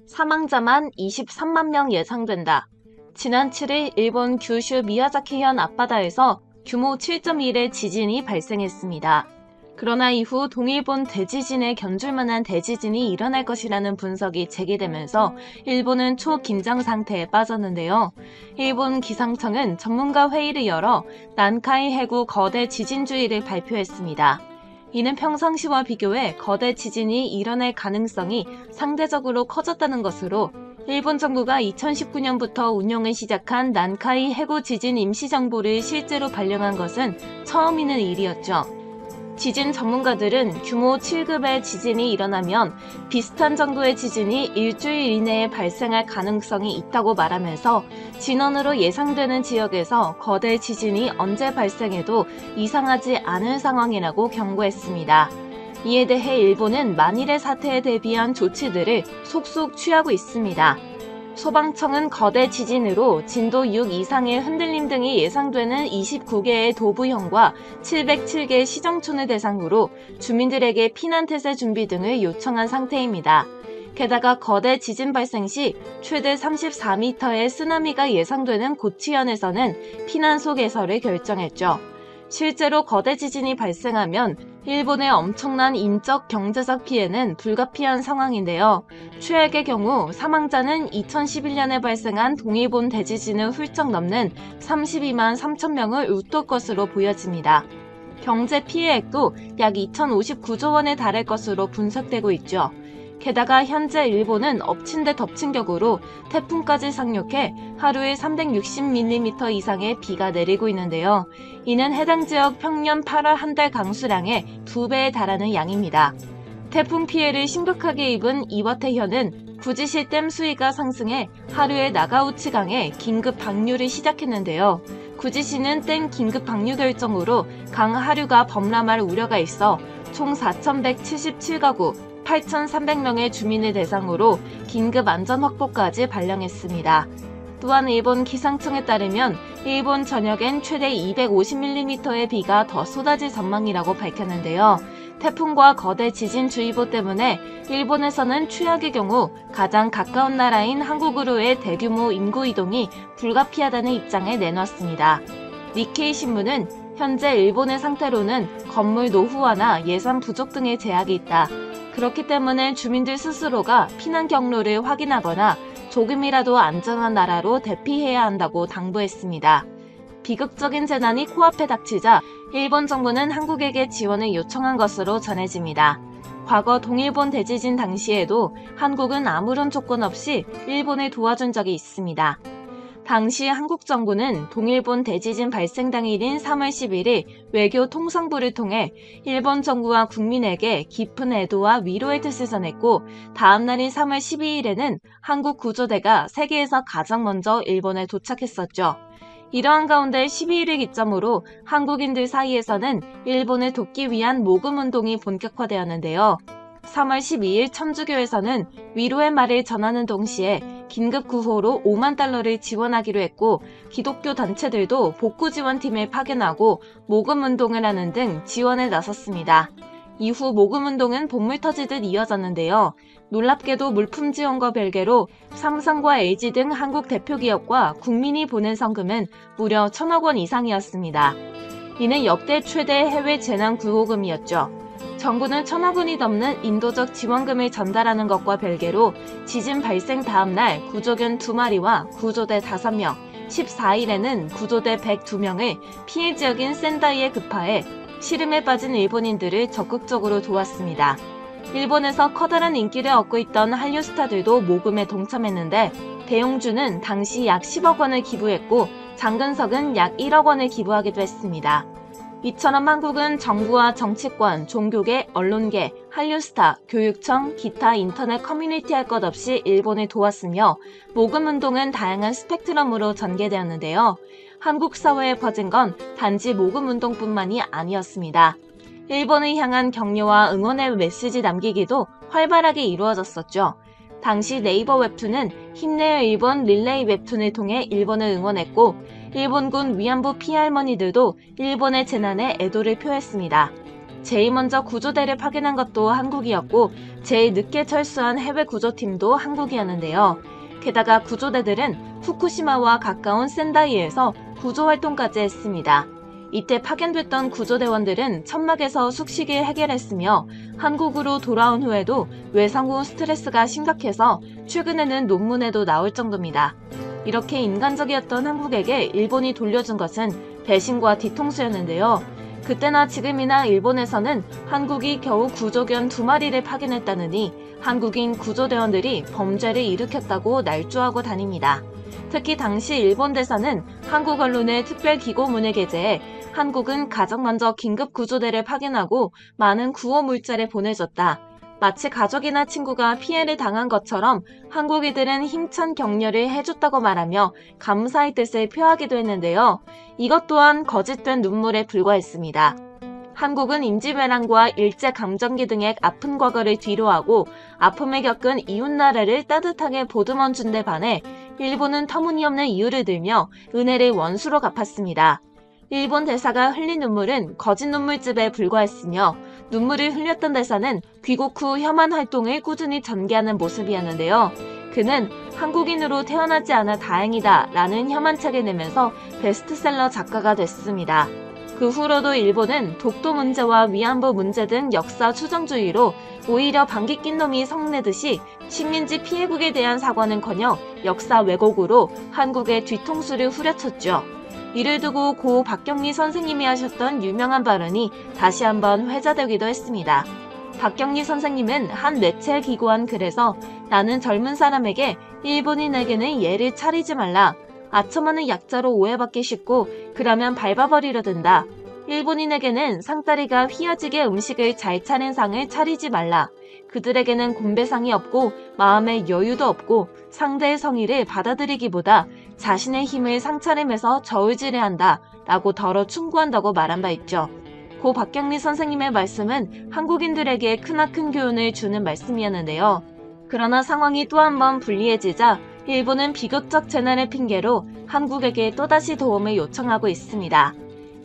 사망자만 23만 명 예상된다. 지난 7일 일본 규슈 미야자키현 앞바다에서 규모 7.1의 지진이 발생했습니다. 그러나 이후 동일본 대지진에 견줄만한 대지진이 일어날 것이라는 분석이 제기되면서 일본은 초긴장 상태에 빠졌는데요. 일본 기상청은 전문가 회의를 열어 난카이 해구 거대 지진주의를 발표했습니다. 이는 평상시와 비교해 거대 지진이 일어날 가능성이 상대적으로 커졌다는 것으로 일본 정부가 2019년부터 운용을 시작한 난카이 해구 지진 임시정보를 실제로 발령한 것은 처음 있는 일이었죠. 지진 전문가들은 규모 7급의 지진이 일어나면 비슷한 정도의 지진이 일주일 이내에 발생할 가능성이 있다고 말하면서 진원으로 예상되는 지역에서 거대 지진이 언제 발생해도 이상하지 않은 상황이라고 경고했습니다. 이에 대해 일본은 만일의 사태에 대비한 조치들을 속속 취하고 있습니다. 소방청은 거대 지진으로 진도 6 이상의 흔들림 등이 예상되는 29개의 도부현과 707개 시정촌을 대상으로 주민들에게 피난태세 준비 등을 요청한 상태입니다. 게다가 거대 지진 발생 시 최대 34m의 쓰나미가 예상되는 고치현에서는 피난소 개설을 결정했죠. 실제로 거대 지진이 발생하면 일본의 엄청난 인적, 경제적 피해는 불가피한 상황인데요. 최악의 경우 사망자는 2011년에 발생한 동일본 대지진을 훌쩍 넘는 32만 3천 명을 웃돌 것으로 보여집니다. 경제 피해액도 약 2,059조 원에 달할 것으로 분석되고 있죠. 게다가 현재 일본은 엎친 데 덮친 격으로 태풍까지 상륙해 하루에 360mm 이상의 비가 내리고 있는데요. 이는 해당 지역 평년 8월 한 달 강수량의 2배에 달하는 양입니다. 태풍 피해를 심각하게 입은 이와테현은 구지시 댐 수위가 상승해 하루에 나가우치강에 긴급 방류를 시작했는데요. 구지시는 댐 긴급 방류 결정으로 강 하류가 범람할 우려가 있어 총 4,177가구 8,300명의 주민을 대상으로 긴급 안전 확보까지 발령했습니다. 또한 일본 기상청에 따르면 일본 전역엔 최대 250mm의 비가 더 쏟아질 전망이라고 밝혔는데요. 태풍과 거대 지진주의보 때문에 일본에서는 최악의 경우 가장 가까운 나라인 한국으로의 대규모 인구 이동이 불가피하다는 입장을 내놨습니다. 니케이 신문은 현재 일본의 상태로는 건물 노후화나 예산 부족 등의 제약이 있다. 그렇기 때문에 주민들 스스로가 피난 경로를 확인하거나 조금이라도 안전한 나라로 대피해야 한다고 당부했습니다. 비극적인 재난이 코앞에 닥치자 일본 정부는 한국에게 지원을 요청한 것으로 전해집니다. 과거 동일본 대지진 당시에도 한국은 아무런 조건 없이 일본을 도와준 적이 있습니다. 당시 한국 정부는 동일본 대지진 발생 당일인 3월 11일 외교 통상부를 통해 일본 정부와 국민에게 깊은 애도와 위로의 뜻을 전했고 다음 날인 3월 12일에는 한국 구조대가 세계에서 가장 먼저 일본에 도착했었죠. 이러한 가운데 12일을 기점으로 한국인들 사이에서는 일본을 돕기 위한 모금운동이 본격화되었는데요. 3월 12일 천주교에서는 위로의 말을 전하는 동시에 긴급 구호로 5만 달러를 지원하기로 했고 기독교 단체들도 복구 지원팀을 파견하고 모금 운동을 하는 등 지원에 나섰습니다. 이후 모금 운동은 본물 터지듯 이어졌는데요. 놀랍게도 물품 지원과 별개로 삼성과 LG 등 한국 대표 기업과 국민이 보낸 성금은 무려 1,000억 원 이상이었습니다. 이는 역대 최대 해외 재난 구호금이었죠. 정부는 1,000억 원이 넘는 인도적 지원금을 전달하는 것과 별개로 지진 발생 다음 날 구조견 2마리와 구조대 5명, 14일에는 구조대 102명을 피해 지역인 센다이에 급파해 시름에 빠진 일본인들을 적극적으로 도왔습니다. 일본에서 커다란 인기를 얻고 있던 한류 스타들도 모금에 동참했는데 대용주는 당시 약 10억 원을 기부했고 장근석은 약 1억 원을 기부하기도 했습니다. 이처럼 한국은 정부와 정치권, 종교계, 언론계, 한류스타, 교육청, 기타 인터넷 커뮤니티 할 것 없이 일본을 도왔으며 모금운동은 다양한 스펙트럼으로 전개되었는데요. 한국 사회에 퍼진 건 단지 모금운동뿐만이 아니었습니다. 일본을 향한 격려와 응원의 메시지 남기기도 활발하게 이루어졌었죠. 당시 네이버 웹툰은 힘내요 일본 릴레이 웹툰을 통해 일본을 응원했고 일본군 위안부 피해 할머니들도 일본의 재난에 애도를 표했습니다. 제일 먼저 구조대를 파견한 것도 한국이었고 제일 늦게 철수한 해외 구조팀도 한국이었는데요. 게다가 구조대들은 후쿠시마와 가까운 센다이에서 구조활동까지 했습니다. 이때 파견됐던 구조대원들은 천막에서 숙식을 해결했으며 한국으로 돌아온 후에도 외상 후 스트레스가 심각해서 최근에는 논문에도 나올 정도입니다. 이렇게 인간적이었던 한국에게 일본이 돌려준 것은 배신과 뒤통수였는데요. 그때나 지금이나 일본에서는 한국이 겨우 구조견 2마리를 파견했다느니 한국인 구조대원들이 범죄를 일으켰다고 날조하고 다닙니다. 특히 당시 일본 대사는 한국 언론의 특별기고문을 게재해 한국은 가장 먼저 긴급구조대를 파견하고 많은 구호 물자를 보내줬다. 마치 가족이나 친구가 피해를 당한 것처럼 한국이들은 힘찬 격려를 해줬다고 말하며 감사의 뜻을 표하기도 했는데요. 이것 또한 거짓된 눈물에 불과했습니다. 한국은 임진왜란과 일제강점기 등의 아픈 과거를 뒤로하고 아픔을 겪은 이웃나라를 따뜻하게 보듬어준 데 반해 일본은 터무니없는 이유를 들며 은혜를 원수로 갚았습니다. 일본 대사가 흘린 눈물은 거짓 눈물집에 불과했으며 눈물을 흘렸던 대사는 귀국 후 혐한 활동을 꾸준히 전개하는 모습이었는데요. 그는 한국인으로 태어나지 않아 다행이다 라는 혐한 책을 내면서 베스트셀러 작가가 됐습니다. 그 후로도 일본은 독도 문제와 위안부 문제 등 역사 추정주의로 오히려 방귀 낀 놈이 성내듯이 식민지 피해국에 대한 사과는커녕 역사 왜곡으로 한국의 뒤통수를 후려쳤죠. 이를 두고 고 박경리 선생님이 하셨던 유명한 발언이 다시 한번 회자되기도 했습니다. 박경리 선생님은 한 매체에 기고한 글에서 나는 젊은 사람에게 일본인에게는 예를 차리지 말라. 아첨하는 약자로 오해받기 쉽고 그러면 밟아버리려 든다. 일본인에게는 상다리가 휘어지게 음식을 잘 차린 상을 차리지 말라. 그들에게는 곤배상이 없고 마음의 여유도 없고 상대의 성의를 받아들이기보다 자신의 힘을 상차림해서 저울질해야 한다 라고 덜어 충고한다고 말한 바 있죠. 고 박경리 선생님의 말씀은 한국인들에게 크나큰 교훈을 주는 말씀이었는데요. 그러나 상황이 또 한 번 불리해지자 일본은 비극적 재난을 핑계로 한국에게 또다시 도움을 요청하고 있습니다.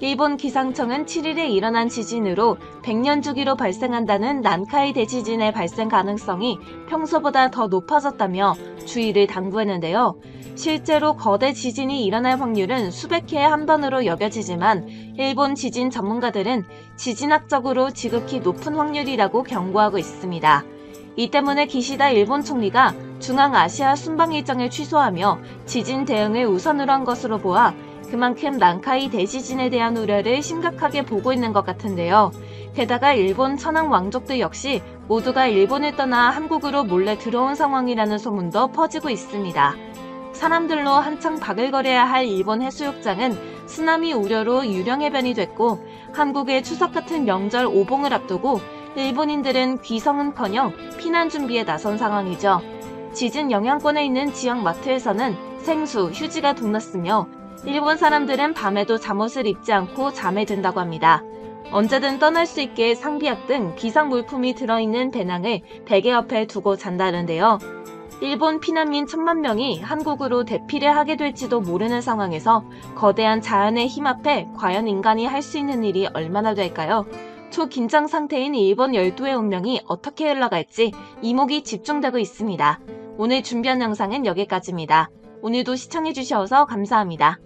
일본 기상청은 7일에 일어난 지진으로 100년 주기로 발생한다는 난카이 대지진의 발생 가능성이 평소보다 더 높아졌다며 주의를 당부했는데요. 실제로 거대 지진이 일어날 확률은 수백 해에 한 번으로 여겨지지만 일본 지진 전문가들은 지진학적으로 지극히 높은 확률이라고 경고하고 있습니다. 이 때문에 기시다 일본 총리가 중앙아시아 순방 일정을 취소하며 지진 대응을 우선으로 한 것으로 보아 그만큼 난카이 대지진에 대한 우려를 심각하게 보고 있는 것 같은데요. 게다가 일본 천황 왕족들 역시 모두가 일본을 떠나 한국으로 몰래 들어온 상황이라는 소문도 퍼지고 있습니다. 사람들로 한창 바글거려야 할 일본 해수욕장은 쓰나미 우려로 유령해변이 됐고 한국의 추석 같은 명절 오봉을 앞두고 일본인들은 귀성은커녕 피난 준비에 나선 상황이죠. 지진 영향권에 있는 지역 마트에서는 생수, 휴지가 동났으며 일본 사람들은 밤에도 잠옷을 입지 않고 잠에 든다고 합니다. 언제든 떠날 수 있게 상비약 등 비상 물품이 들어있는 배낭을 베개 옆에 두고 잔다는데요. 일본 피난민 1000만 명이 한국으로 대피를 하게 될지도 모르는 상황에서 거대한 자연의 힘 앞에 과연 인간이 할 수 있는 일이 얼마나 될까요? 초긴장 상태인 일본 열도의 운명이 어떻게 흘러갈지 이목이 집중되고 있습니다. 오늘 준비한 영상은 여기까지입니다. 오늘도 시청해주셔서 감사합니다.